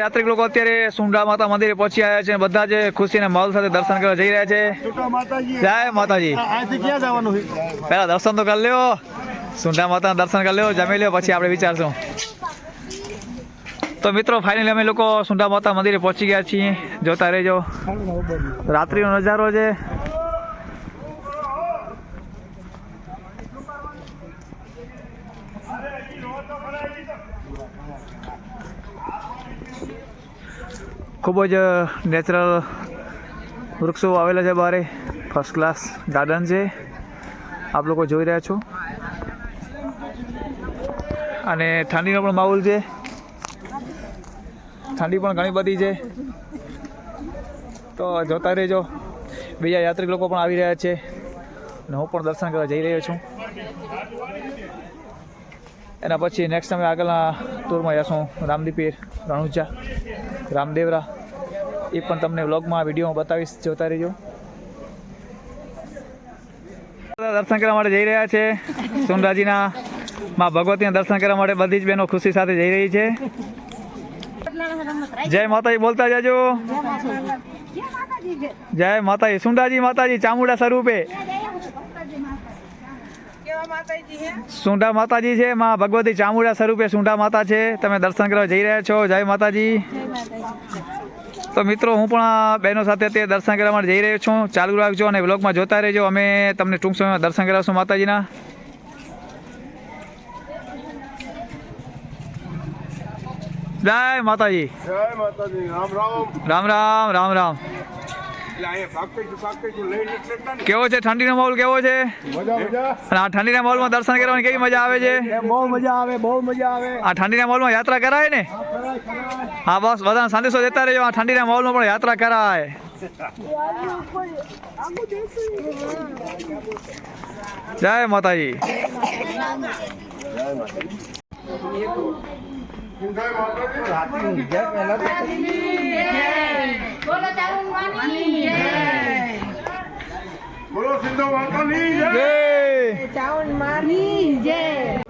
યાત્રિક લોકો અત્યારે સુંડા માતા મંદિરે પહોંચી આવ્યા છે. બધા જ ખુશીના માહોલ સાથે દર્શન કરવા જઈ રહ્યા છે. જય માતાજી. પહેલા દર્શન તો કરી લ્યો, સુંડા માતાના દર્શન કરી લ્યો, જમી લ્યો, પછી આપણે વિચારશું. તો મિત્રો ફાઇનલી અમે લોકો સુંડા માતા મંદિરે પહોંચી ગયા છીએ. જોતા રહેજો, રાત્રિનો નજારો છે. ખૂબ જ નેચરલ વૃક્ષો આવેલા છે બારે. ફર્સ્ટ ક્લાસ ગાર્ડન છે, આપ લોકો જોઈ રહ્યા છો. અને ઠંડીનો પણ માહોલ છે, ઠંડી પણ ઘણી બધી છે. તો જોતા રહેજો, બીજા યાત્રિક લોકો પણ આવી રહ્યા છે અને હું પણ દર્શન કરવા જઈ રહ્યો છું. એના પછી નેક્સ્ટ અમે આગળના ટૂરમાં જઈશું રામદીપીર, રણુજા, રામદેવરા. એ પણ તમને વ્લોગમાં વિડીયોમાં બતાવીશ, જોતા રહેજો. દર્શન કરવા માટે જઈ રહ્યા છે સુંદરાજીના, માં ભગવતીના દર્શન કરવા માટે બધી જ બહેનો ખુશી સાથે જઈ રહી છે. જય માતાજી બોલતા જાજો. જય માતાજી. સુંડાજી માતાજી ચામુંડા સ્વરૂપે. સુંડા માતાજી છે, માં ભગવતી ચામુંડા સ્વરૂપે સુંડા માતા છે. તમે દર્શન કરવા જઈ રહ્યા છો. જય માતાજી. તો મિત્રો હું પણ બહેનો સાથે અત્યારે દર્શન કરવા માટે જઈ રહ્યો છું. ચાલુ રાખજો અને વ્લોગમાં જોતા રહેજો. અમે તમને ટૂંક સમયમાં દર્શન કરાવશું માતાજીના. જય માતાજી. જય માતાજી. રામ રામ. રામ રામ રામ. કેવો છે ઠંડીનો માહોલ? કેવો છે? અને આ ઠંડીના માહોલમાં દર્શન કરવાની કેવી મજા આવે છે? બહુ મજા આવે, બહુ મજા આવે. આ ઠંડીના માહોલમાં યાત્રા કરાય ને? હા બસ બધાને સંદેશો દેતા રહેજો, આ ઠંડીના માહોલમાં પણ યાત્રા કરાય. જય માતાજી. બોલો સિંધુ માતાની જય. જય. ચાવણ માની જય.